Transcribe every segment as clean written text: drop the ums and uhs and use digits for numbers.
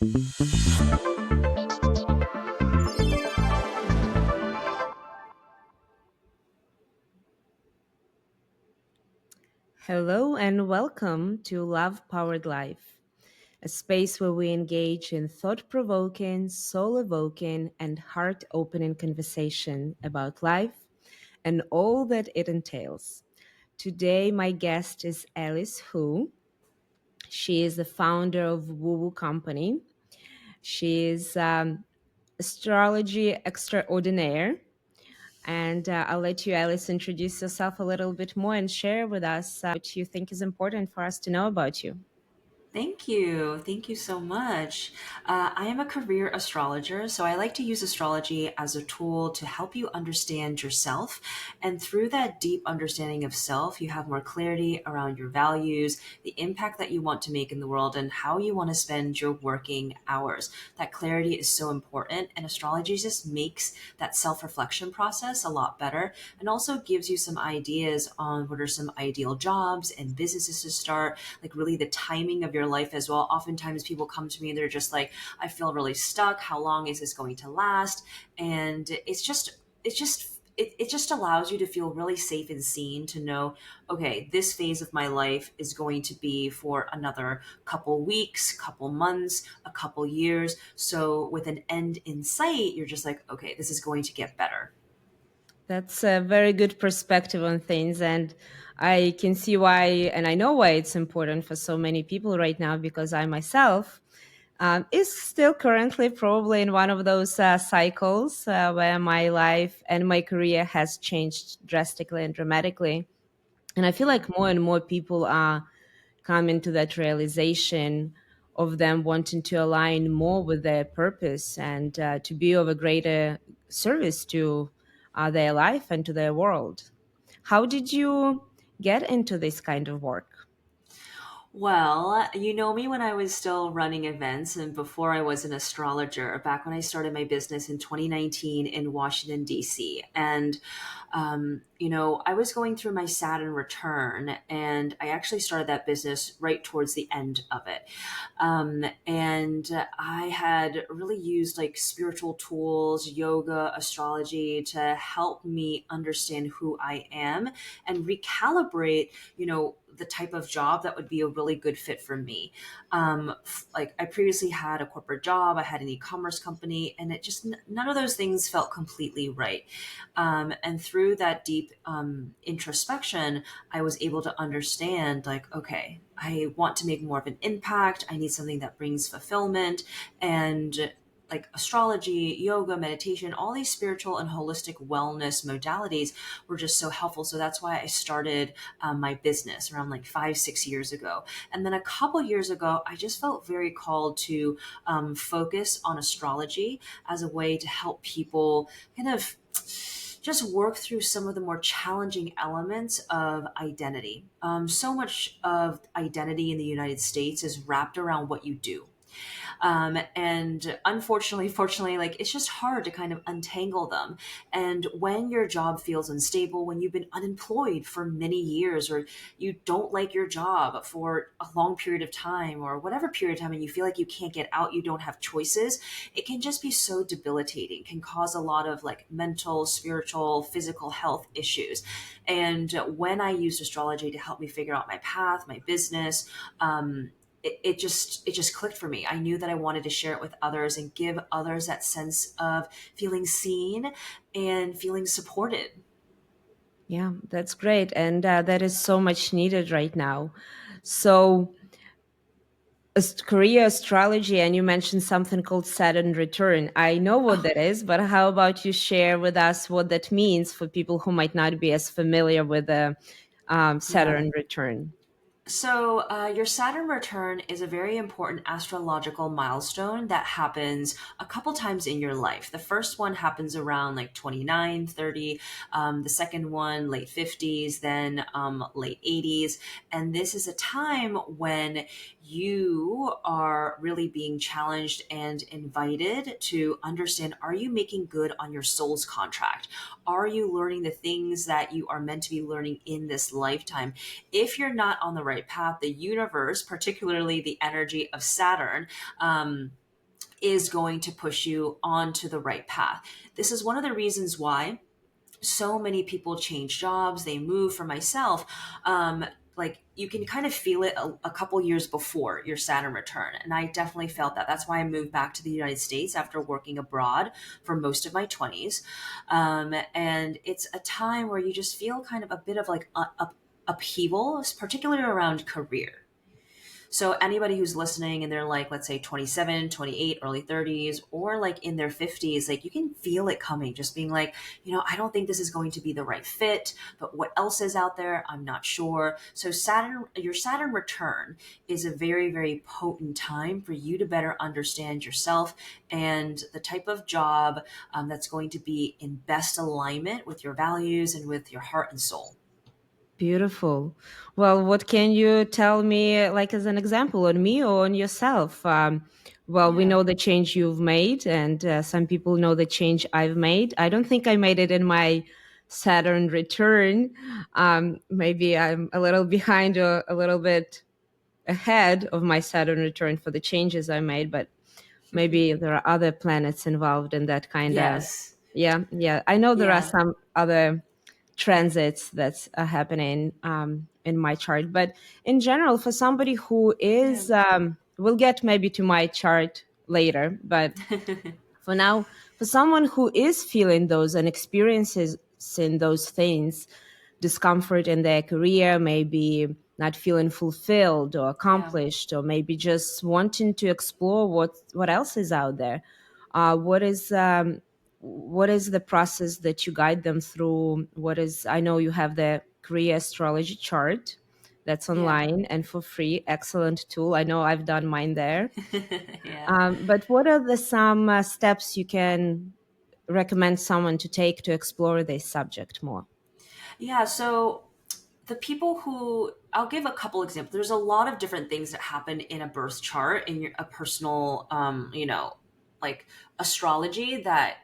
Hello and welcome to Love Powered Life, a space where we engage in thought provoking, soul evoking, and heart opening conversation about life and all that it entails. Today, my guest is Alice Hu. She is the founder of Woo Woo Company. She is astrology extraordinaire. And I'll let you, Alice, introduce yourself a little bit more and share with us what you think is important for us to know about you. Thank you. Thank you so much. I am a career astrologer, so I like to use astrology as a tool to help you understand yourself. And through that deep understanding of self, you have more clarity around your values, the impact that you want to make in the world, and how you want to spend your working hours. That clarity is so important, and astrology just makes that self reflection process a lot better and also gives you some ideas on what are some ideal jobs and businesses to start, like really the timing of your life as well. Oftentimes people come to me and they're just like, I feel really stuck. How long is this going to last? And it just allows you to feel really safe and seen to know, okay, this phase of my life is going to be for another couple weeks, couple months, a couple years. So with an end in sight, you're just like, okay, this is going to get better. That's a very good perspective on things. And I can see why, and I know why it's important for so many people right now, because I myself is still currently probably in one of those cycles where my life and my career has changed drastically and dramatically. And I feel like more and more people are coming to that realization of them wanting to align more with their purpose and to be of a greater service to their life and to their world. How did you get into this kind of work? Well, you know me when I was still running events and before I was an astrologer, back when I started my business in 2019 in Washington, D.C. And, I was going through my Saturn return and I actually started that business right towards the end of it. And I had really used like spiritual tools, yoga, astrology to help me understand who I am and recalibrate, the type of job that would be a really good fit for me. Like I previously had a corporate job, I had an e-commerce company, and it just none of those things felt completely right. And through that deep introspection, I was able to understand, like, okay, I want to make more of an impact. I need something that brings fulfillment and like astrology, yoga, meditation, all these spiritual and holistic wellness modalities were just so helpful. So that's why I started my business around like 5, 6 years ago. And then a couple years ago, I just felt very called to focus on astrology as a way to help people kind of just work through some of the more challenging elements of identity. So much of identity in the United States is wrapped around what you do. And unfortunately, fortunately, like it's just hard to kind of untangle them. And when your job feels unstable, when you've been unemployed for many years, or you don't like your job for a long period of time, or whatever period of time, and you feel like you can't get out, you don't have choices, it can just be so debilitating, can cause a lot of like mental, spiritual, physical health issues. And when I used astrology to help me figure out my path, my business, it just clicked for me. I knew that I wanted to share it with others and give others that sense of feeling seen and feeling supported. Yeah, that's great. And that is so much needed right now. So, career astrology, and you mentioned something called Saturn return. I know what that is, but how about you share with us what that means for people who might not be as familiar with the Yeah. Saturn return? So, your Saturn return is a very important astrological milestone that happens a couple times in your life. The first one happens around like 29, 30. The second one, late 50s, then late 80s. And this is a time when you are really being challenged and invited to understand, are you making good on your soul's contract? Are you learning the things that you are meant to be learning in this lifetime? If you're not on the right path, the universe, particularly the energy of Saturn, is going to push you onto the right path. This is one of the reasons why so many people change jobs, they move. For myself, like you can kind of feel it a couple years before your Saturn return. And I definitely felt that. That's why I moved back to the United States after working abroad for most of my 20s. And it's a time where you just feel kind of a bit of like upheaval, particularly around career. So anybody who's listening and they're like, let's say 27, 28, early 30s, or like in their 50s, like you can feel it coming, just being like, I don't think this is going to be the right fit, but what else is out there? I'm not sure. So your Saturn return is a very, very potent time for you to better understand yourself and the type of job that's going to be in best alignment with your values and with your heart and soul. Beautiful. Well, what can you tell me, like as an example, on me or on yourself? Well, we Yeah. know the change you've made, and some people know the change I've made. I don't think I made it in my Saturn return. Maybe I'm a little behind or a little bit ahead of my Saturn return for the changes I made, but maybe there are other planets involved in that kind of. Yes. Yeah, yeah. I know there are Yeah. some other transits that's happening in my chart, but in general, for somebody who Yeah. is, we'll get maybe to my chart later, but for now, for someone who is feeling those and experiences in those things, discomfort in their career, maybe not feeling fulfilled or Yeah. accomplished, or maybe just wanting to explore what else is out there. What is the process that you guide them through? What is I know you have the Career Astrology chart that's Yeah. online and for free. Excellent tool. I know I've done mine there. Yeah. But what are the some steps you can recommend someone to take to explore this subject more? Yeah. So the people who I'll give a couple examples. There's a lot of different things that happen in a birth chart in a personal, like astrology that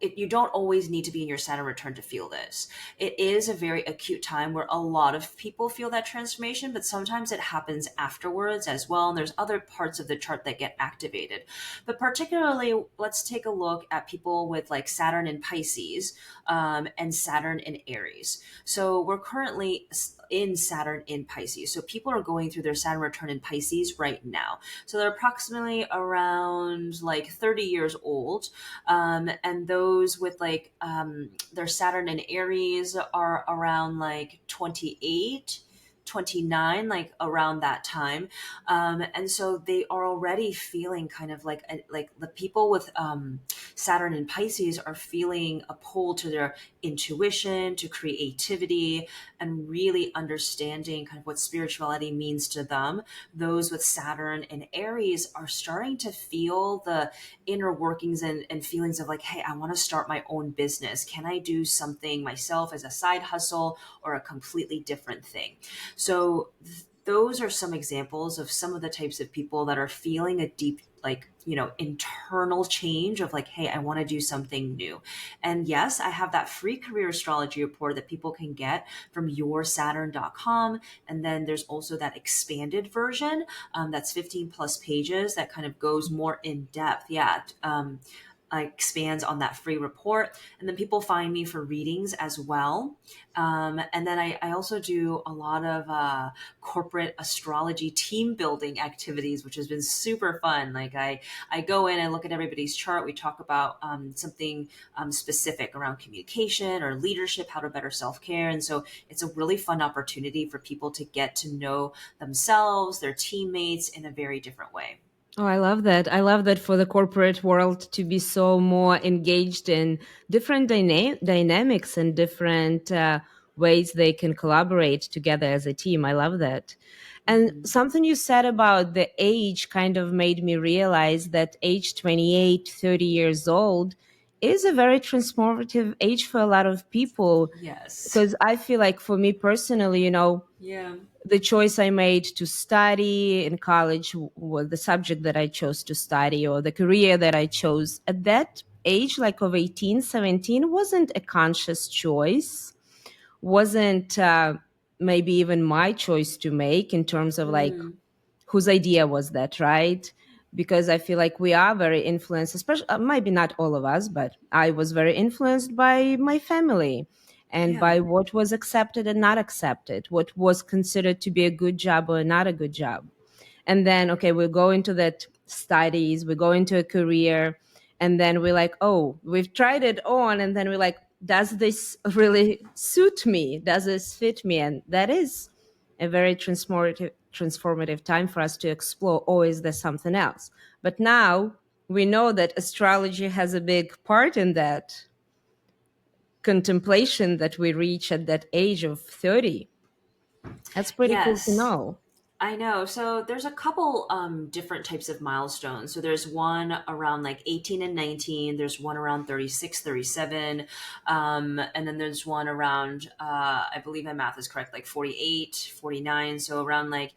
you don't always need to be in your Saturn return to feel this. It is a very acute time where a lot of people feel that transformation, but sometimes it happens afterwards as well. And there's other parts of the chart that get activated. But particularly, let's take a look at people with like Saturn in Pisces and Saturn in Aries. So we're currently in Saturn in Pisces. So people are going through their Saturn return in Pisces right now. So they're approximately around like 30 years old. And those with like their Saturn in Aries are around like 28, 29, like around that time. And so they are already feeling kind of like the people with Saturn in Pisces are feeling a pull to their intuition, to creativity, and really understanding kind of what spirituality means to them. Those with Saturn in Aries are starting to feel the inner workings and feelings of like, hey, I want to start my own business. Can I do something myself as a side hustle or a completely different thing? So those are some examples of some of the types of people that are feeling a deep, like, internal change of like, hey, I want to do something new. And yes, I have that free career astrology report that people can get from yoursaturn.com. And then there's also that expanded version that's 15 plus pages that kind of goes more in depth. Yeah. Expands on that free report. And then people find me for readings as well. And then I also do a lot of corporate astrology team building activities, which has been super fun. Like I go in and look at everybody's chart. We talk about something specific around communication or leadership, how to better self-care. And so it's a really fun opportunity for people to get to know themselves, their teammates in a very different way. Oh, I love that. I love that for the corporate world to be so more engaged in different dynamics and different ways they can collaborate together as a team. I love that. And Mm-hmm. something you said about the age kind of made me realize that age 28, 30 years old is a very transformative age for a lot of people. Yes. Because I feel like for me personally, Yeah. the choice I made to study in college, was the subject that I chose to study, or the career that I chose at that age, like of 18, 17, wasn't a conscious choice, wasn't maybe even my choice to make in terms of like Mm. whose idea was that, right? because I feel like we are very influenced, especially maybe not all of us, but I was very influenced by my family and Yeah. by what was accepted and not accepted, what was considered to be a good job or not a good job. And then, okay, we go into that studies, we go into a career, and then we're like, oh, we've tried it on, and then we're like, does this really suit me? Does this fit me? And that is a very transformative time for us to explore, or is there something else? But now we know that astrology has a big part in that contemplation that we reach at that age of 30. That's pretty cool to Yes. know. I know. So there's a couple different types of milestones. So there's one around like 18 and 19. There's one around 36, 37. And then there's one around, I believe my math is correct, like 48, 49. So around like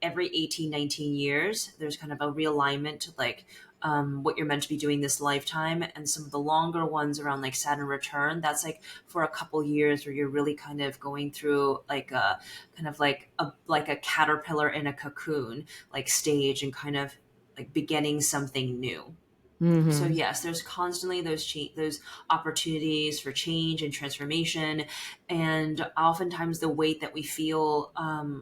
every 18, 19 years, there's kind of a realignment to like what you're meant to be doing this lifetime. And some of the longer ones around like Saturn return, that's like for a couple years where you're really kind of going through like a kind of like a caterpillar in a cocoon like stage and kind of like beginning something new. So Hmm. yes, there's constantly those opportunities for change and transformation, and oftentimes the weight that we feel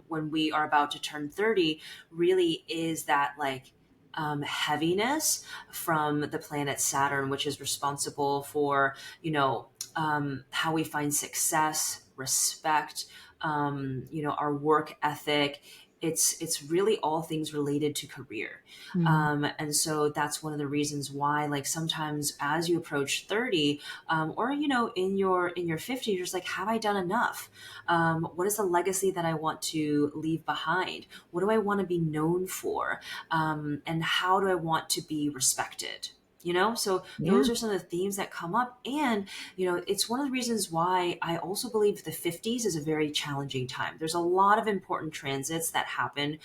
when we are about to turn 30 really is that like heaviness from the planet Saturn, which is responsible for how we find success, respect, our work ethic. It's really all things related to career. And so that's one of the reasons why, like sometimes as you approach 30, or in your 50s, you're just like, have I done enough? What is the legacy that I want to leave behind? What do I want to be known for? And how do I want to be respected? So Yeah. those are some of the themes that come up. And it's one of the reasons why I also believe the 50s is a very challenging time. There's a lot of important transits that happen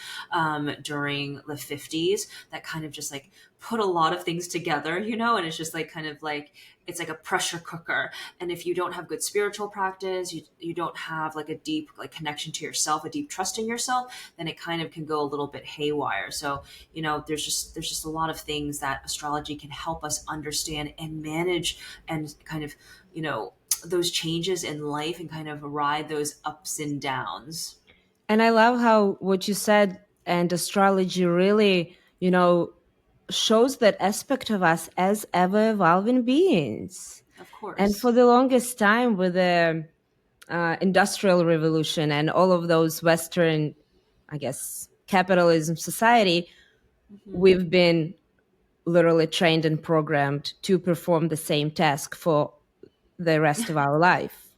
during the 50s that kind of just like put a lot of things together, and it's just like kind of like it's like a pressure cooker. And if you don't have good spiritual practice, you don't have like a deep like connection to yourself, a deep trust in yourself, then it kind of can go a little bit haywire. So there's just a lot of things that astrology can help us understand and manage, and kind of those changes in life and kind of ride those ups and downs. And I love how what you said, and astrology really, shows that aspect of us as ever evolving beings. Of And for course. the longest time, with the industrial revolution and all of those Western, I guess, capitalism society, Hmm. we've been literally trained and programmed to perform the same task for the rest of our life.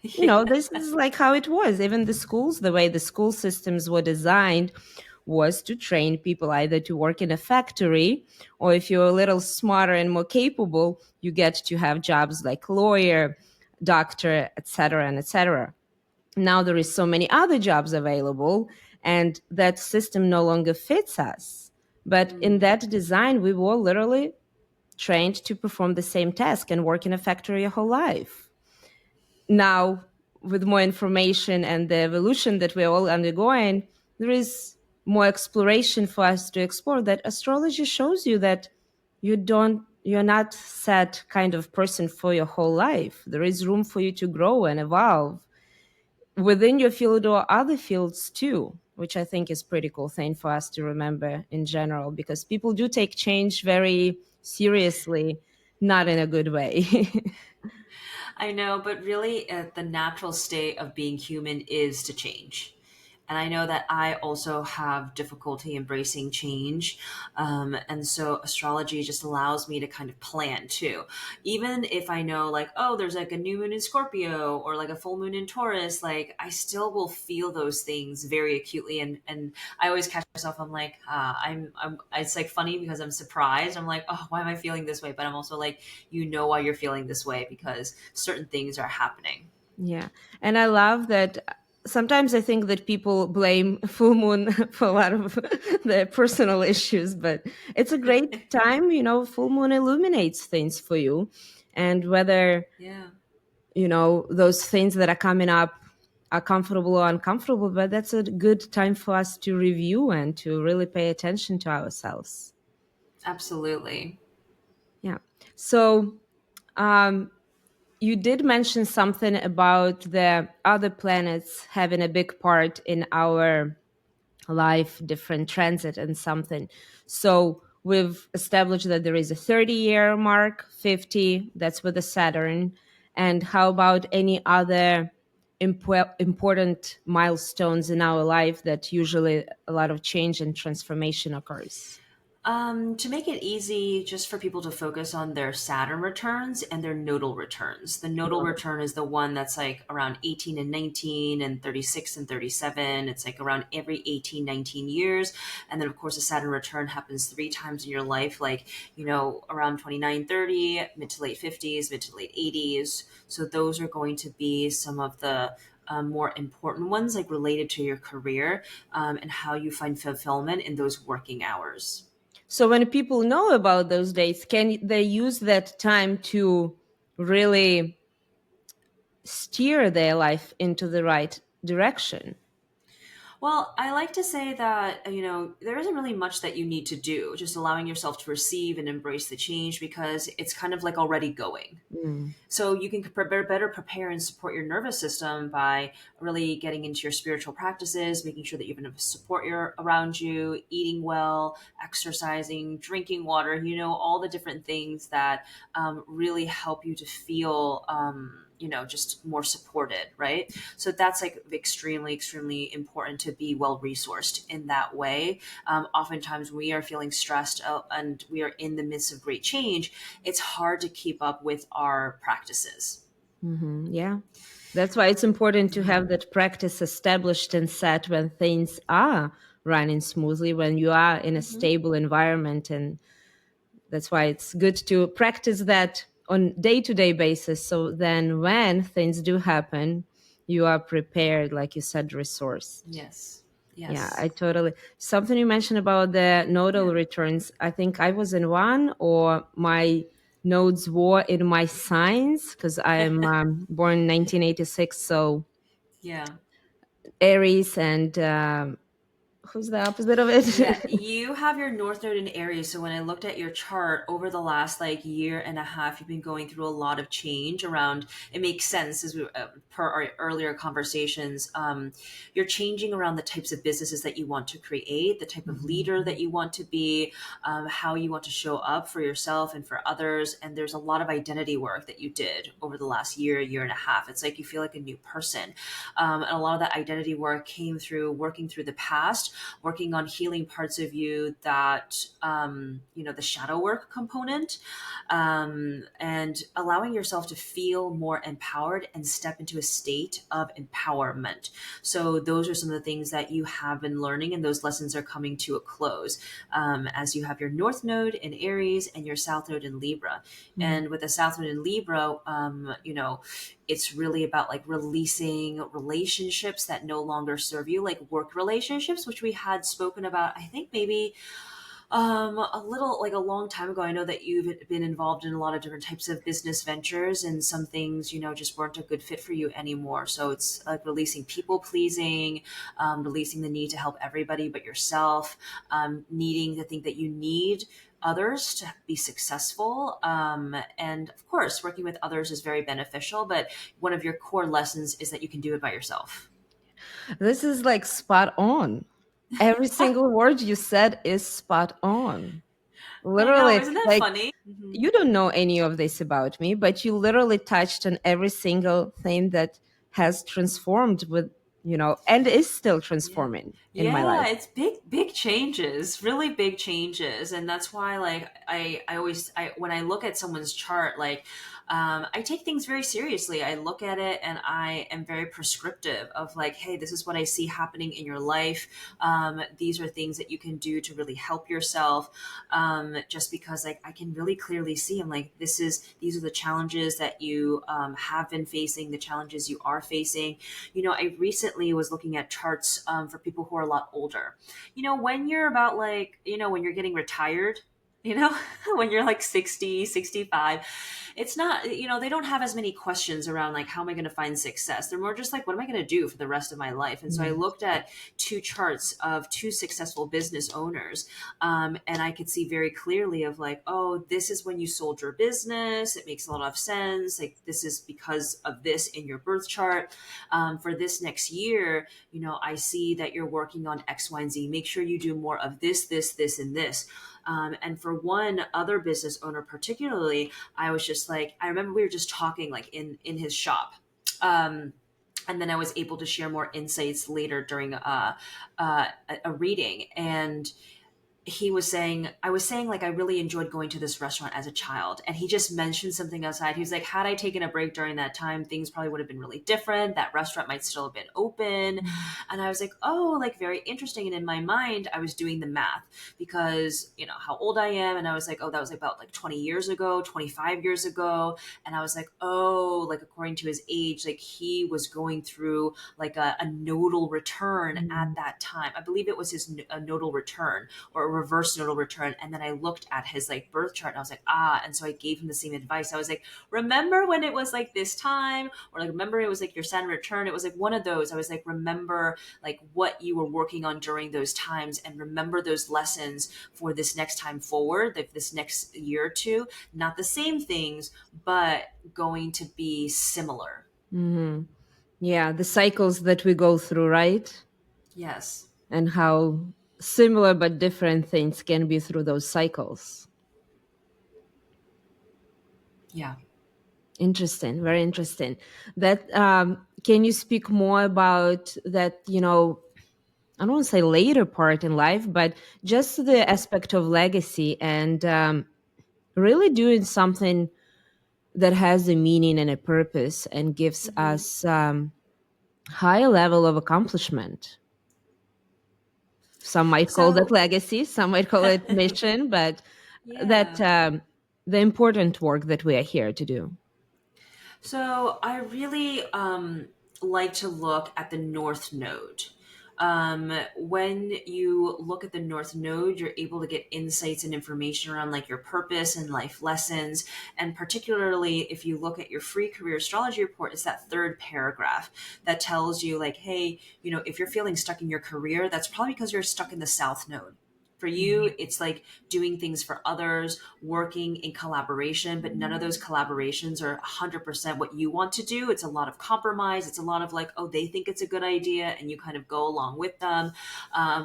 Yeah. This is like how it was. Even the schools, the way the school systems were designed was to train people either to work in a factory, or if you're a little smarter and more capable, you get to have jobs like lawyer, doctor, etc., and etc. Now there is so many other jobs available, and that system no longer fits us. But in Mm. that design, we were literally trained to perform the same task and work in a factory your whole life. Now, with more information and the evolution that we're all undergoing, there is more exploration for us to explore. That astrology shows you that you're not set kind of person for your whole life. There is room for you to grow and evolve within your field or other fields too, which I think is pretty cool thing for us to remember in general, because people do take change very seriously, not in a good way. I know, but really, the natural state of being human is to change. And I know that I also have difficulty embracing change. And so astrology just allows me to kind of plan too. Even if I know, like, oh, there's like a new moon in Scorpio or like a full moon in Taurus, like, I still will feel those things very acutely. And I always catch myself, I'm like, it's like funny because I'm surprised. I'm like, oh, why am I feeling this way? But I'm also like, why you're feeling this way because certain things are happening. Yeah. And I love that sometimes I think that people blame full moon for a lot of their personal issues, but it's a great time, full moon illuminates things for you. And whether, Yeah. those things that are coming up are comfortable or uncomfortable, but that's a good time for us to review and to really pay attention to ourselves. Absolutely. Yeah. So, um, you did mention something about the other planets having a big part in our life, different transit and something. So we've established that there is a 30-year mark, 50, that's with the Saturn. And how about any other important milestones in our life that usually a lot of change and transformation occurs? To make it easy, just for people to focus on their Saturn returns and their nodal returns. The nodal return is the one that's like around 18 and 19 and 36 and 37. It's like around every 18, 19 years. And then, of course, a Saturn return happens 3 times in your life, like, around 29, 30, mid to late 50s, mid to late 80s. So those are going to be some of the more important ones, like related to your career and how you find fulfillment in those working hours. So when people know about those dates, can they use that time to really steer their life into the right direction? Well, I like to say that, there isn't really much that you need to do, just allowing yourself to receive and embrace the change because it's kind of like already going. Mm. So you can better prepare and support your nervous system by really getting into your spiritual practices, making sure that you have enough support around you, eating well, exercising, drinking water, all the different things that really help you to feel, just more supported, right? So that's like extremely, extremely important to be well resourced in that way. Oftentimes, we are feeling stressed and we are in the midst of great change. It's hard to keep up with our practices. Yeah. That's why it's important to Mhm. have that practice established and set when things are running smoothly, when you are in a Mhm. stable environment. And that's why it's good to practice that on day-to-day basis. So then when things do happen, you are prepared, like you said, resourced. Yes. Yeah, Yes. I totally. Something you mentioned about the Yeah. nodal returns. I think I was in one, or my nodes were in my signs because I am born 1986. So Yeah. Aries and who's the opposite of Yeah, it? you have your North Node in Aries. So when I looked at your chart over the last like year and a half, you've been going through a lot of change around. It makes sense as we per our earlier conversations. You're changing around the types of businesses that you want to create, the type of leader that you want to be, how you want to show up for yourself and for others. And there's a lot of identity work that you did over the last year and a half. It's like you feel like a new person, and a lot of that identity work came through working through the past, working on healing parts of you that, the shadow work component, and allowing yourself to feel more empowered and step into a state of empowerment. So, those are some of the things that you have been learning, and those lessons are coming to a close as you have your North Node in Aries and your South Node in Libra. And with the South Node in Libra, it's really about like releasing relationships that no longer serve you, like work relationships, which we had spoken about, I think maybe a little like a long time ago. I know that you've been involved in a lot of different types of business ventures, and some things, just weren't a good fit for you anymore. So it's like releasing people pleasing, releasing the need to help everybody but yourself, needing to think that you need others to be successful. And of course, working with others is very beneficial, but one of your core lessons is that you can do it by yourself. This is like spot on. Every single word you said is spot on. I know, Literally, isn't that like funny? Hmm. you don't know any of this about me, but you literally touched on every single thing that has transformed with, and is still Yeah. transforming in my Yeah, life. it's big changes, really big changes. And that's why like I always when I look at someone's chart, like I take things very seriously. I look at it and I am very prescriptive of like, hey, this is what I see happening in your life. These are things that you can do to really help yourself. Just because like I can really clearly see, I'm like, these are the challenges that you have been facing, the challenges you are facing. I recently was looking at charts for people who are a lot older. When you're about like, when you're getting retired, you know, when you're like 60, 65. It's not, they don't have as many questions around like, how am I going to find success? They're more just like, what am I going to do for the rest of my life? And so I looked at two charts of two successful business owners, and I could see very clearly of like, oh, this is when you sold your business. It makes a lot of sense. Like, this is because of this in your birth chart. For this next year, I see that you're working on X, Y, and Z. Make sure you do more of this, and this. And for one other business owner, particularly, I was just like, I remember we were just talking like in his shop. And then I was able to share more insights later during a reading. And I was saying like I really enjoyed going to this restaurant as a child. And he just mentioned something outside. He was like, had I taken a break during that time, things probably would have been really different. That restaurant might still have been open. And I was like, oh, like very interesting. And in my mind, I was doing the math because, how old I am. And I was like, oh, that was about like 20 years ago, 25 years ago. And I was like, oh, like according to his age, like he was going through like a nodal return at that time. I believe it was a nodal return or a reverse nodal return. And then I looked at his like birth chart and I was like, and so I gave him the same advice. I was like, remember when it was like this time, or like, remember it was like your Saturn return. It was like one of those. I was like, remember like what you were working on during those times, and remember those lessons for this next time forward, like this next year or two, not the same things, but going to be similar. Hmm. Yeah, the cycles that we go through, right? Yes. And how similar but different things can be through those cycles. Yeah. Interesting, very interesting. That can you speak more about that? I don't want to say later part in life, but just the aspect of legacy and really doing something that has a meaning and a purpose and gives Mm-hmm. us high level of accomplishment. Some might call that So, legacy, some might call it mission, but that yeah. the important work that we are here to do. So I really like to look at the North Node. When you look at the North Node, you're able to get insights and information around like your purpose and life lessons. And particularly if you look at your free career astrology report, it's that third paragraph that tells you like, hey, if you're feeling stuck in your career, that's probably because you're stuck in the South Node. For you, it's like doing things for others, working in collaboration, but none of those collaborations are 100% what you want to do. It's a lot of compromise. It's a lot of like, oh, they think it's a good idea and you kind of go along with them,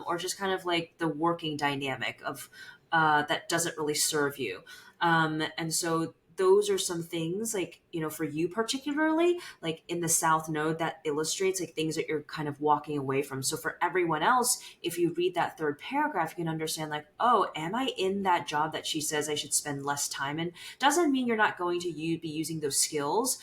or just kind of like the working dynamic of that doesn't really serve you. And so those are some things like, for you particularly, like in the South Node, that illustrates like things that you're kind of walking away from. So for everyone else, if you read that third paragraph, you can understand like, oh, am I in that job that she says I should spend less time in? Doesn't mean you're not going to be using those skills,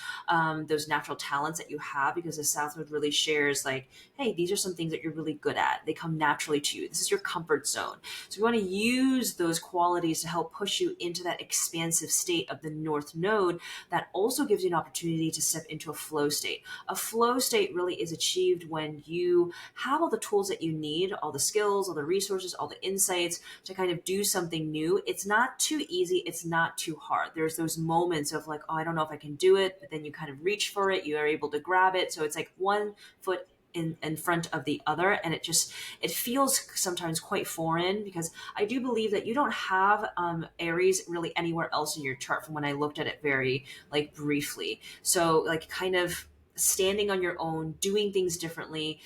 those natural talents that you have, because the South Node really shares like, hey, these are some things that you're really good at. They come naturally to you. This is your comfort zone. So we want to use those qualities to help push you into that expansive state of the North Node that also gives you an opportunity to step into a flow state. A flow state really is achieved when you have all the tools that you need, all the skills, all the resources, all the insights to kind of do something new. It's not too easy. It's not too hard. There's those moments of like, oh, I don't know if I can do it, but then you kind of reach for it. You are able to grab it. So it's like one foot in front of the other, and it feels sometimes quite foreign, because I do believe that you don't have Aries really anywhere else in your chart from when I looked at it very like briefly. So like kind of standing on your own, doing things differently,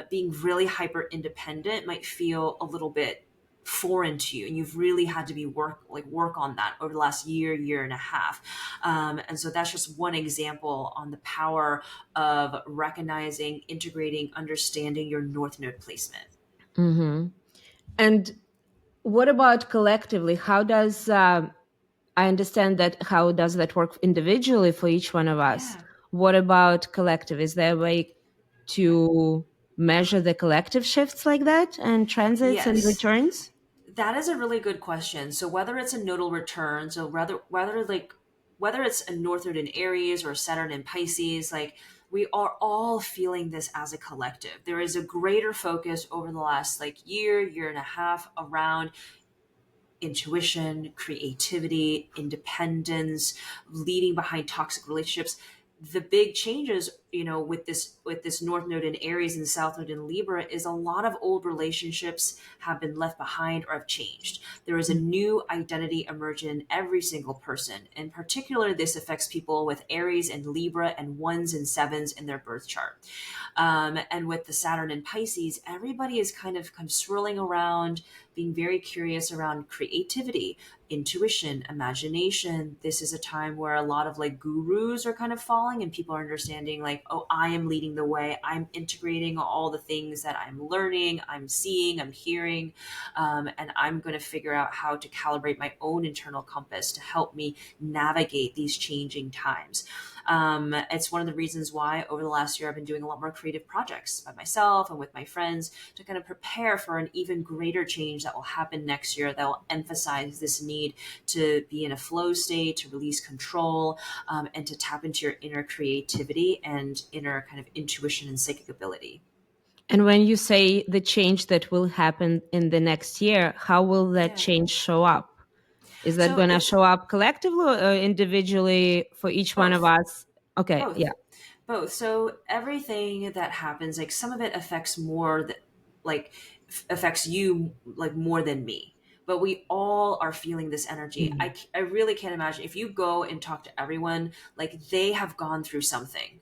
being really hyper independent might feel a little bit foreign to you, and you've really had to be work on that over the last year and a half. And so that's just one example on the power of recognizing, integrating, understanding your North Node placement. Hmm. And what about collectively? How does I understand that? How does that work individually for each one of us? Yeah. What about collective? Is there a way to measure the collective shifts like that and transits and Yes. returns? That is a really good question. So whether it's a nodal return, so whether it's a North Node in Aries or Saturn in Pisces, like we are all feeling this as a collective. There is a greater focus over the last like year and a half around intuition, creativity, independence, leading behind toxic relationships. The big changes, with this North Node in Aries and South Node in Libra, is a lot of old relationships have been left behind or have changed. There is a new identity emerging in every single person. In particular, this affects people with Aries and Libra and ones and sevens in their birth chart. And with the Saturn in Pisces, everybody is kind of swirling around, being very curious around creativity, intuition, imagination. This is a time where a lot of like gurus are kind of falling and people are understanding like, oh, I am leading the way. I'm integrating all the things that I'm learning, I'm seeing, I'm hearing, and I'm going to figure out how to calibrate my own internal compass to help me navigate these changing times. It's one of the reasons why over the last year I've been doing a lot more creative projects by myself and with my friends to kind of prepare for an even greater change that will happen next year that will emphasize this need to be in a flow state, to release control, and to tap into your inner creativity and inner kind of intuition and psychic ability. And when you say the change that will happen in the next year, how will that Yeah. change show up? Is that So going to it's show up collectively or individually for each one of both. us? Okay, yeah. Both. Both. So everything that happens, like some of it affects more that like affects you like more than me. But we all are feeling this energy. Mm. I really can't imagine if you go and talk to everyone, like they have gone through something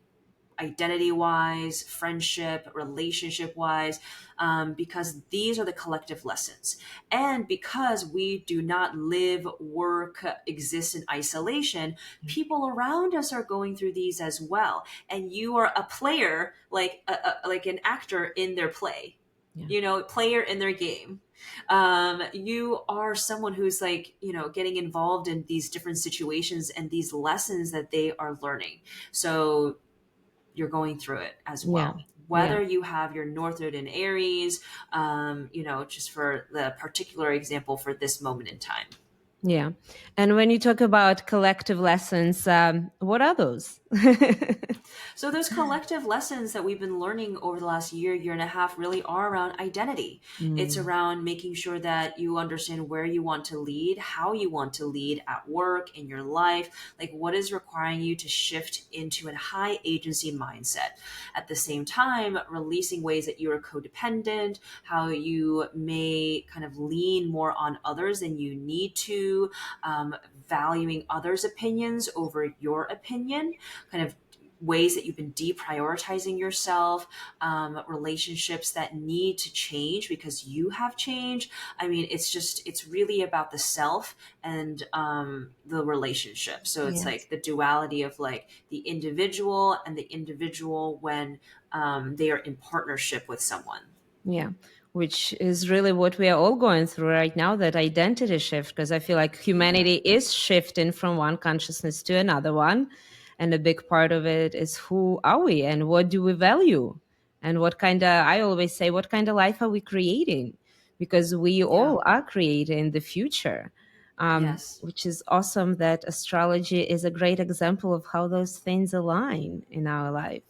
identity wise, friendship, relationship wise, because these are the collective lessons. And because we do not live, work, exist in isolation, people around us are going through these as well. And you are a player, like an actor in their play, Yeah. player in their game. You are someone who's like, getting involved in these different situations and these lessons that they are learning. So you're going through it as Yeah. well. Yeah. Whether you have your North Node in Aries, just for the particular example for this moment in time. Yeah. And when you talk about collective lessons, what are those? So those collective lessons that we've been learning over the last year, year and a half really are around identity. It's Mm. around making sure that you understand where you want to lead, how you want to lead at work, in your life, like what is requiring you to shift into a high agency mindset. At the same time, releasing ways that you are codependent, how you may kind of lean more on others than you need to, valuing others' opinions over your opinion, kind of ways that you've been deprioritizing yourself, relationships that need to change because you have changed. I mean, it's really about the self and the relationship. So it's Yes. like the duality of like the individual and the individual when they are in partnership with someone. Yeah, which is really what we are all going through right now, that identity shift, because I feel like Yeah. humanity is shifting from one consciousness to another one. And a big part of it is who are we and what do we value? And what kind of, I always say, what kind of life are we creating? Because we Yeah. all are creating the future, Yes. which is awesome that astrology is a great example of how those things align in our life.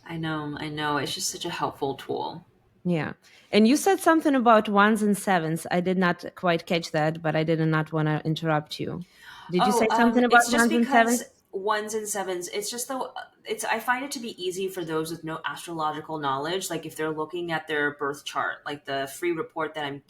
I know. I know. It's just such a helpful tool. Yeah. And you said something about ones and sevens. I did not quite catch that, but I did not want to interrupt you. Did you say Oh, something it's about just ones and because sevens? ones and sevens. It's just though it's. I find it to be easy for those with no astrological knowledge. Like if they're looking at their birth chart, like the free report that I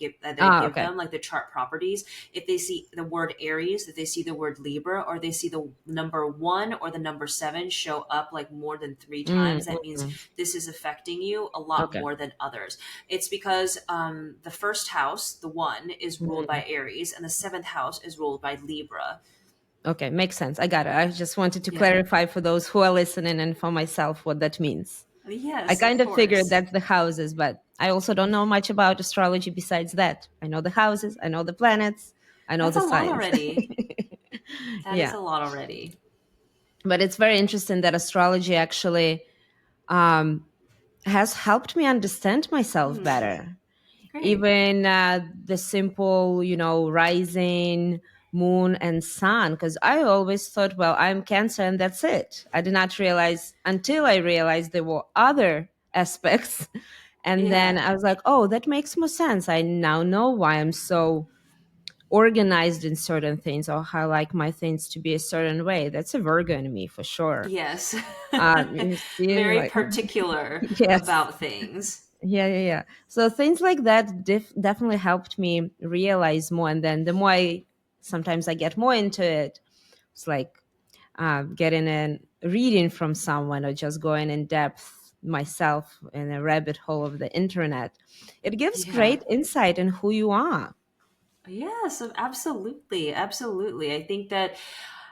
Ah, give okay. them, like the chart properties. If they see the word Aries, if they see the word Libra, or they see the number one or the number seven show up like more than three Mm, times, that means mm, this is affecting you a lot okay. more than others. It's because the first house, the one, is ruled by Mm, Aries, and the seventh house is ruled by Libra. okay. Makes sense. I got it. I just wanted to Yeah. clarify for those who are listening and for myself what that means. I Yes, of kind of figured course. that's the houses, but I also don't know much about astrology besides that. I know the houses, I know the planets, I know That's the a lot signs. already. That is Yeah. a lot already. But it's very interesting that astrology actually um, has helped me understand myself Hmm. better. Great. Even the simple, rising, moon, and sun. Because I always thought, well, I'm Cancer and that's it. I did not realize until I realized there were other aspects. And then Yeah. I was like, oh, that makes more sense. I now know why I'm so organized in certain things, or how I like my things to be a certain way. That's a Virgo in me for sure. Yes. You see, Very like, particular yes. about things. Yeah, yeah, yeah. So things like that definitely helped me realize more. And then the more sometimes I get more into it, it's like getting a reading from someone, or just going in depth myself in a rabbit hole of the internet. It gives Yeah. great insight in who you are. Yes, absolutely. Absolutely. I think that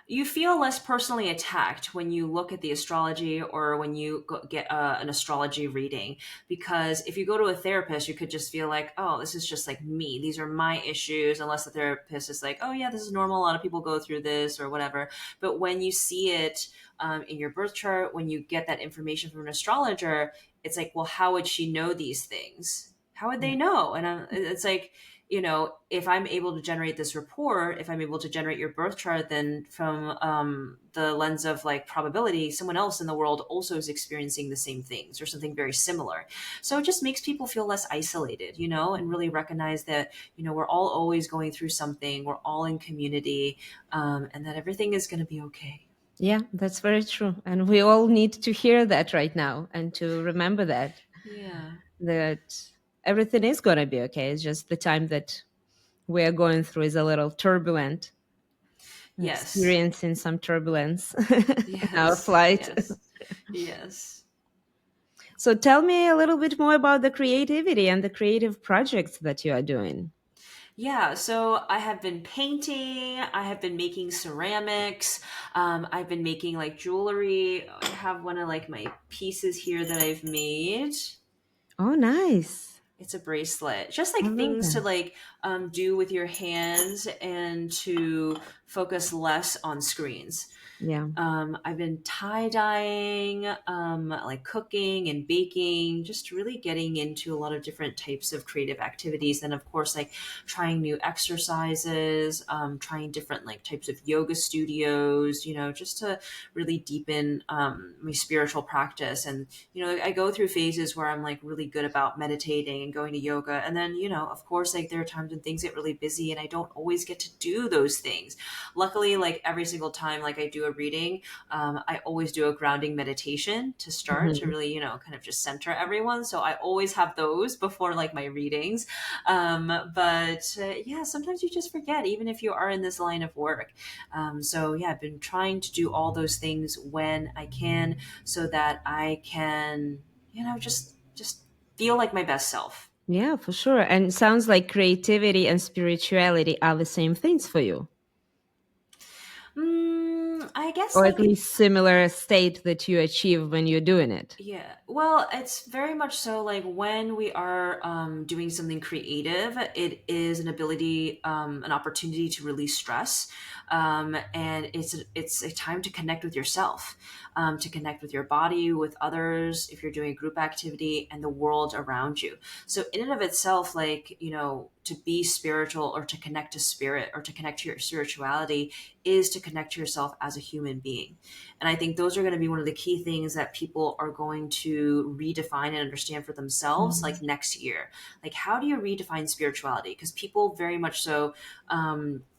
you feel less personally attacked when you look at the astrology or when you get an astrology reading. Because if you go to a therapist, you could just feel like, oh, this is just like me. These are my issues, unless the therapist is like, oh, yeah, this is normal. A lot of people go through this or whatever. But when you see it in your birth chart, when you get that information from an astrologer, it's like, well, how would she know these things? How would they know? And it's like, if I'm able to generate this report, if I'm able to generate your birth chart, then from the lens of like probability, someone else in the world also is experiencing the same things or something very similar. So it just makes people feel less isolated, and really recognize that, we're all always going through something, we're all in community, and that everything is going to be okay. Yeah, that's very true. And we all need to hear that right now, and to remember Yeah. that everything is going to be okay. It's just the time that we are going through is a little turbulent, Yes. experiencing some turbulence in our Yes. flight. Yes. Yes. So tell me a little bit more about the creativity and the creative projects that you are doing. Yeah, so I have been painting, I have been making ceramics, I've been making like jewelry. I have one of like my pieces here that I've made. Oh, nice. It's a bracelet. Just I like love things to that. like do with your hands and to focus less on screens. Yeah. I've been tie dyeing, like cooking and baking, just really getting into a lot of different types of creative activities. And of course, like trying new exercises, trying different like types of yoga studios, just to really deepen my spiritual practice. And, I go through phases where I'm like really good about meditating and going to yoga. And then, of course, like there are times when things get really busy and I don't always get to do those things. Luckily, like every single time like I do a reading, I always do a grounding meditation to start to Mhm. really, kind of just center everyone. So I always have those before like my readings. But yeah, sometimes you just forget, even if you are in this line of work. So yeah, I've been trying to do all those things when I can, so that I can, just feel like my best self. Yeah, for sure. And it sounds like creativity and spirituality are the same things for you, I guess or at like least similar state that you achieve when you're doing it. yeah, well, it's very much so like when we are doing something creative, it is an ability, an opportunity to release stress, and it's a time to connect with yourself, to connect with your body, with others, if you're doing a group activity, and the world around you. So in and of itself, like to be spiritual or to connect to spirit or to connect to your spirituality is to connect to yourself as a human being. And I think those are going to be one of the key things that people are going to redefine and understand for themselves, Mhm. like next year. Like, how do you redefine spirituality? Because people very much so,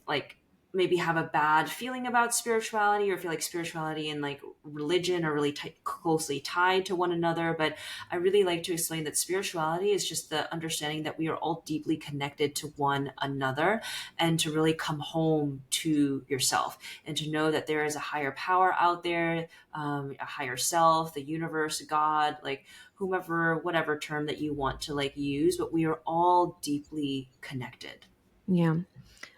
like, maybe have a bad feeling about spirituality or feel like spirituality and like religion are really closely tied to one another. But I really like to explain that spirituality is just the understanding that we are all deeply connected to one another, and to really come home to yourself and to know that there is a higher power out there, a higher self, the universe, God, like whomever, whatever term that you want to like use, but we are all deeply connected. Yeah,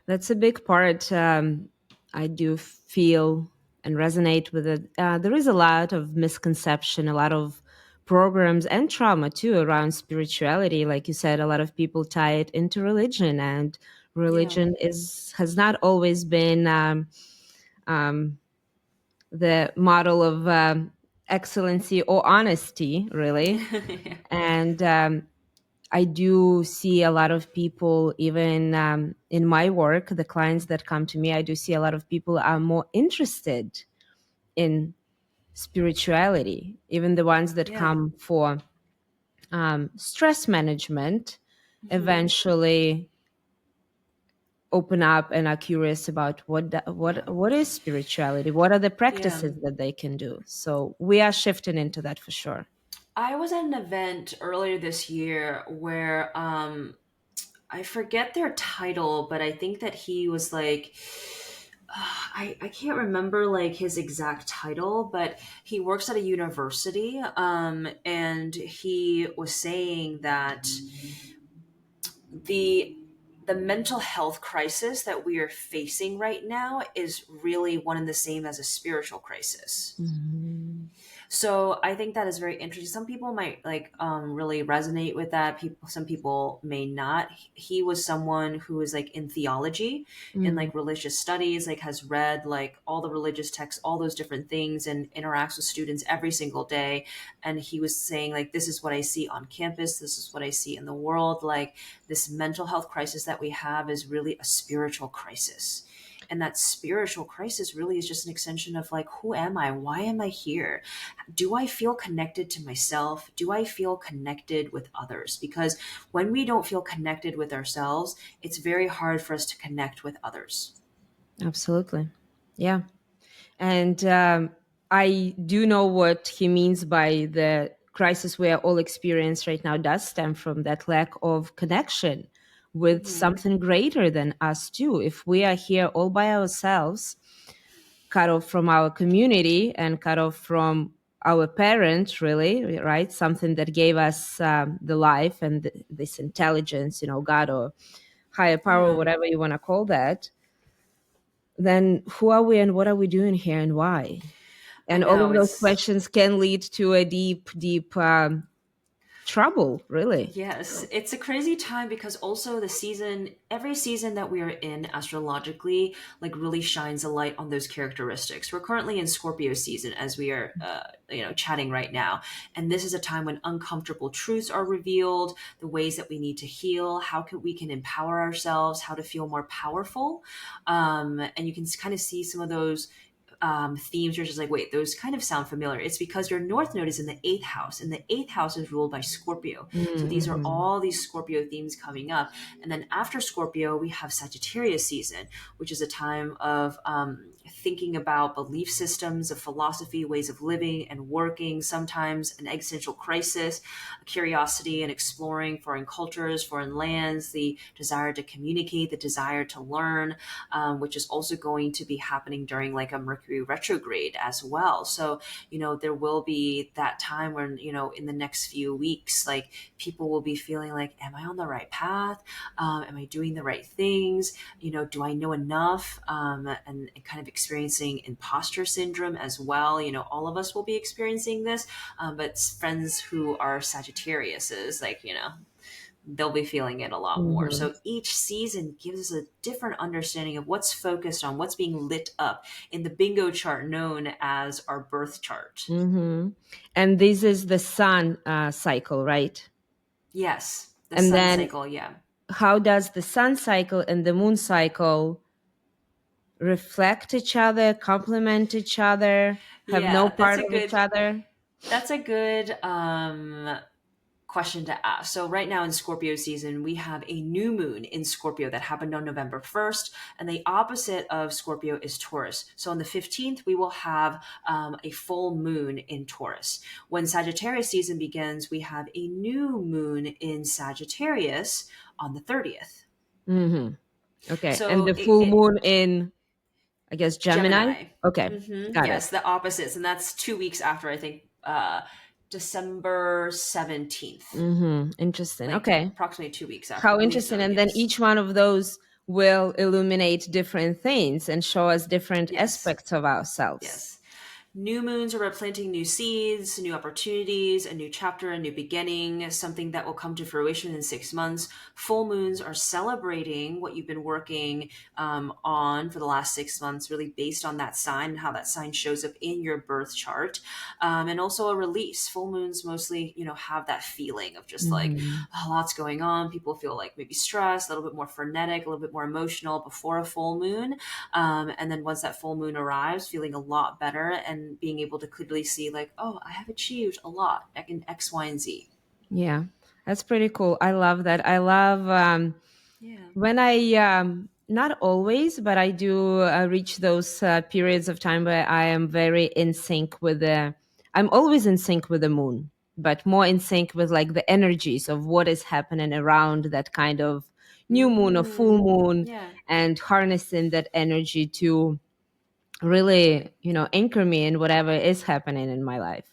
that's a big part. I do feel and resonate with it. There is a lot of misconception, a lot of programs and trauma too around spirituality. Like you said, a lot of people tie it into religion, and Yeah. religion is has not always been um, the model of excellency or honesty, really. Yeah. And I do see a lot of people, even in my work, the clients that come to me, I do see a lot of people are more interested in spirituality, even the ones that Yeah. come for stress management Hmm. eventually open up and are curious about Yeah. what is spirituality, what are the Yeah. practices that they can do. So we are shifting into that for sure. I was at an event earlier this year where I forget their title, but I think that he was like I can't remember like his exact title, but he works at a university, and he was saying that the the mental health crisis that we are facing right now is really one and the same as a spiritual crisis. Hmm. So I think that is very interesting. Some people might like really resonate with that. People, some people may not. He was someone who is like in theology, in Hmm. like religious studies, like has read like all the religious texts, all those different things, and interacts with students every single day. And he was saying like, this is what I see on campus. This is what I see in the world. Like this mental health crisis that we have is really a spiritual crisis. And that spiritual crisis really is just an extension of like, who am I? Why am I here? Do I feel connected to myself? Do I feel connected with others? Because when we don't feel connected with ourselves, it's very hard for us to connect with others. Absolutely. Yeah. And I do know what he means by the crisis we are all experiencing right now does stem from that lack of connection with Hmm. something greater than us too. If we are here all by ourselves, cut off from our community and cut off from our parents, really, right? Something that gave us the life and this intelligence, God or higher power, Yeah, whatever you want to call that. Then who are we and what are we doing here and why? I And all know. of those It's questions can lead to a deep trouble, really. Yes, it's a crazy time because also the season, every season that we are in astrologically, like really shines a light on those characteristics. We're currently in Scorpio season as we are, chatting right now, and this is a time when uncomfortable truths are revealed, the ways that we need to heal, how can we can empower ourselves, how to feel more powerful, and you can kind of see some of those themes. You're just like, wait, those kind of sound familiar. It's because your North Node is in the eighth house, and the eighth house is ruled by Scorpio. So these are Mm-hmm. all these Scorpio themes coming up. And then after Scorpio, we have Sagittarius season, which is a time of thinking about belief systems, of philosophy, ways of living and working, sometimes an existential crisis, a curiosity and exploring foreign cultures, foreign lands, the desire to communicate, the desire to learn, which is also going to be happening during like a Mercury retrograde as well. So, there will be that time when, in the next few weeks, like people will be feeling like, am I on the right path? Am I doing the right things? Do I know enough? And kind of experiencing imposter syndrome as well. All of us will be experiencing this, but friends who are Sagittarius is like, they'll be feeling it a lot more. Mm-hmm. So each season gives us a different understanding of what's focused on, what's being lit up in the bingo chart known as our birth chart. Mm-hmm. And this is the sun cycle, right? Yes, the And sun then cycle. Yeah. how does the sun cycle and the moon cycle reflect each other, complement each other, have no Yeah, part of each other? that's a good question to ask. So right now in Scorpio season, we have a new moon in Scorpio that happened on November 1st, and the opposite of Scorpio is Taurus. So on the 15th, we will have a full moon in Taurus. When Sagittarius season begins, we have a new moon in Sagittarius on the 30th. Mm-hmm. Okay. And So the it, full it moon in, I guess, Gemini? Gemini. Okay. Got it. Yes, the opposites, and that's 2 weeks after, I think, December 17th, Mm-hmm. Interesting. like Okay. approximately 2 weeks after. I How believe interesting. so. And then Yes. each one of those will illuminate different things and show us different Yes. aspects of ourselves. Yes. New moons are planting new seeds, new opportunities, a new chapter, a new beginning, something that will come to fruition in 6 months. Full moons are celebrating what you've been working on for the last 6 months, really based on that sign and how that sign shows up in your birth chart. And also a release. Full moons mostly, have that feeling of just like, Mm-hmm. oh, lots going on. People feel like maybe stressed, a little bit more frenetic, a little bit more emotional before a full moon. And then once that full moon arrives, feeling a lot better and being able to clearly see, like, oh, I have achieved a lot in X, Y, and Z. Yeah, that's pretty cool. I love that. I love Yeah. when I Not always, but I do reach those periods of time where I am very in sync with the. I'm always in sync with the moon, but more in sync with like the energies of what is happening around that kind of new moon or full Mm, moon, yeah, and harnessing that energy to really, anchor me in whatever is happening in my life.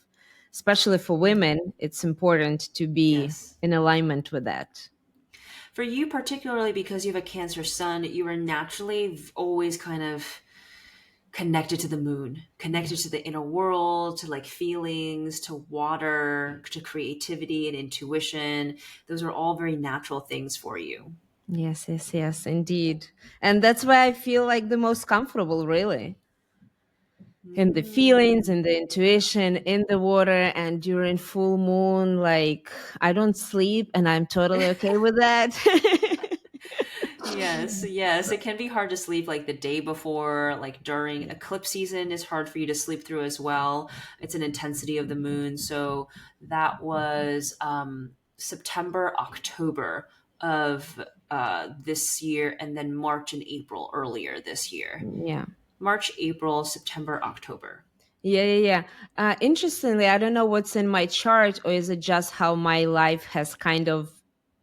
Especially for women, it's important to be yes. in alignment with that. For you, particularly because you have a Cancer sun, you are naturally always kind of connected to the moon, connected to the inner world, to like feelings, to water, to creativity and intuition. Those are all very natural things for you. Yes, yes, yes, indeed. And that's why I feel like the most comfortable, really, in the feelings, Mm. in the intuition, in the water, and during full moon. Like, I don't sleep, and I'm totally okay with that. Yes, yes. It can be hard to sleep like the day before, like during eclipse season is hard for you to sleep through as well. It's an intensity of the moon. So that was September, October of this year, and then March and April earlier this year. Yeah. March, April, September, October. Yeah, yeah, yeah. Interestingly, I don't know what's in my chart, or is it just how my life has kind of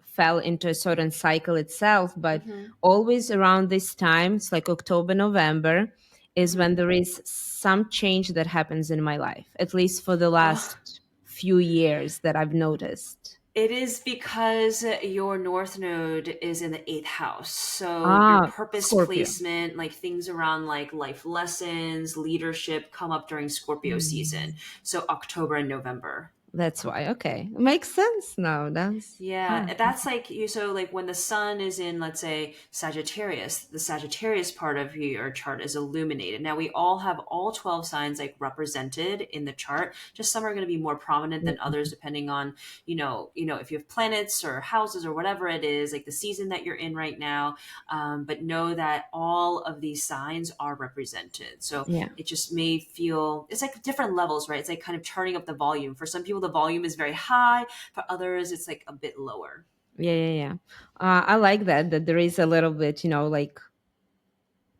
fell into a certain cycle itself? But Hmm. always around this time, it's like October, November, is when Hmm. there is some change that happens in my life, at least for the Oh, last few years that I've noticed. it is because your North Node is in the eighth house. So your Ah, purpose Scorpio. placement, like things around like life lessons, leadership come up during Scorpio season. Mm, So October and November. that's why. Okay. Makes sense now. That's Yeah, huh. that's like you. So, like when the sun is in, let's say, Sagittarius, the Sagittarius part of your chart is illuminated. Now, we all have all 12 signs like represented in the chart. Just some are going to be more prominent than others, depending on, if you have planets or houses or whatever it is, like the season that you're in right now. But know that all of these signs are represented. So, Yeah. it just may feel, it's like different levels, right? It's like kind of turning up the volume. For some people, the volume is very high. For others, it's like a bit lower. Yeah, yeah, yeah. I like that there is a little bit, like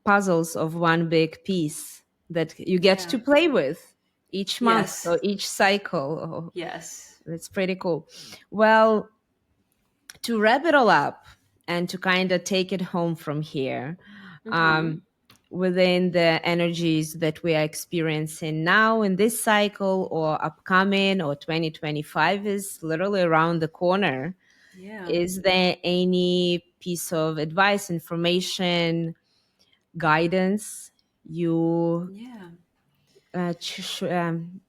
puzzles of one big piece that you get to Yeah. play with each month Yes. or each cycle. Oh, Yes. that's pretty cool. Well, to wrap it all up and to kind of take it home from here, Mm-hmm. um, within the energies that we are experiencing now in this cycle or upcoming or 2025 is literally around the corner. Yeah. Is there any piece of advice, information, guidance you Yeah.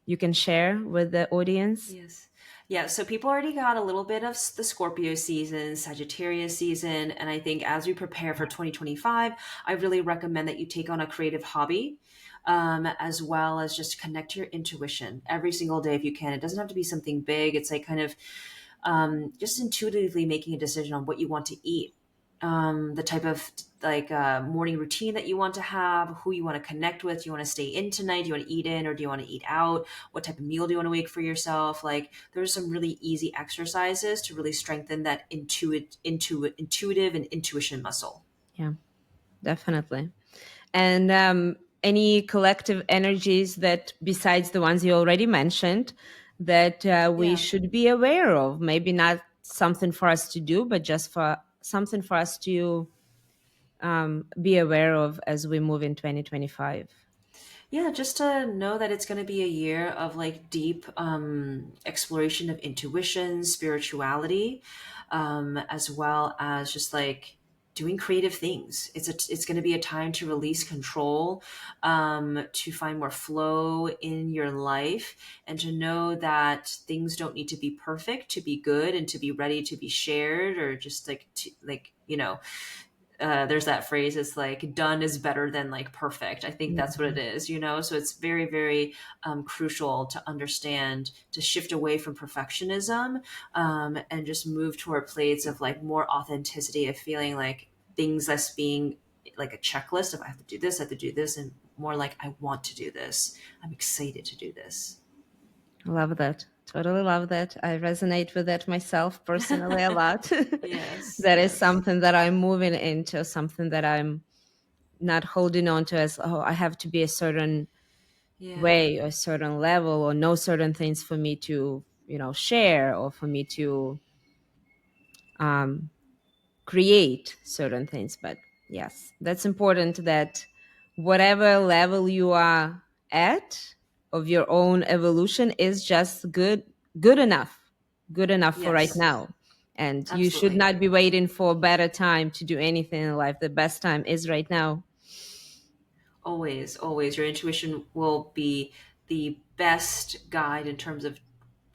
you can share with the audience? Yes. Yeah. So people already got a little bit of the Scorpio season, Sagittarius season. And I think as we prepare for 2025, I really recommend that you take on a creative hobby. As well as just connect to your intuition every single day if you can. It doesn't have to be something big. It's like kind of just intuitively making a decision on what you want to eat, the type of like morning routine that you want to have, who you want to connect with. Do you want to stay in tonight? Do you want to eat in or do you want to eat out? What type of meal do you want to make for yourself? Like there's some really easy exercises to really strengthen that intuitive and intuition muscle. Yeah, definitely. And any collective energies that, besides the ones you already mentioned, that we Yeah. should be aware of? Maybe not something for us to do, but just for something for us to be aware of as we move in 2025. Yeah, just to know that it's going to be a year of like deep exploration of intuition, spirituality, as well as just like doing creative things. It's going to be a time to release control, to find more flow in your life, and to know that things don't need to be perfect to be good and to be ready to be shared or just like there's that phrase, it's like done is better than like perfect. I think that's what it is. So it's very very crucial to understand, to shift away from perfectionism, and just move toward plates of like more authenticity, of feeling like things less being like a checklist of I have to do this, I have to do this, and more like I want to do this, I'm excited to do this. Love that. Totally love that. I resonate with that myself personally a lot. Yes, That is yes. something that I'm moving into, something that I'm not holding on to as, oh, I have to be a certain Yeah. way or a certain level or know certain things for me to, share or for me to um, create certain things. But yes, that's important that whatever level you are at of your own evolution is just good enough, good enough for right Yes, now. And you should absolutely. not be waiting for a better time to do anything in life. The best time is right now. Always, always. Your intuition will be the best guide in terms of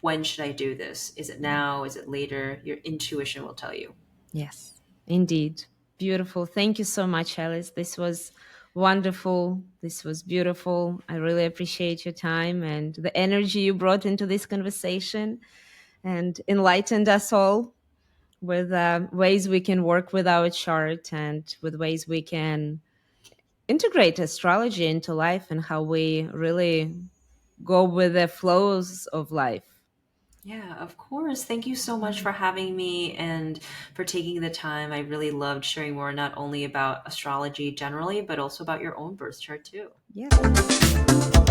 when should I do this? Is it now? Is it later? Your intuition will tell you. Yes, indeed. Beautiful. Thank you so much, Alice. This was wonderful. This was beautiful. I really appreciate your time and the energy you brought into this conversation and enlightened us all with ways we can work with our chart and with ways we can integrate astrology into life and how we really go with the flows of life. Yeah, of course. Thank you so much for having me and for taking the time. I really loved sharing more, not only about astrology generally, but also about your own birth chart, too. Yes.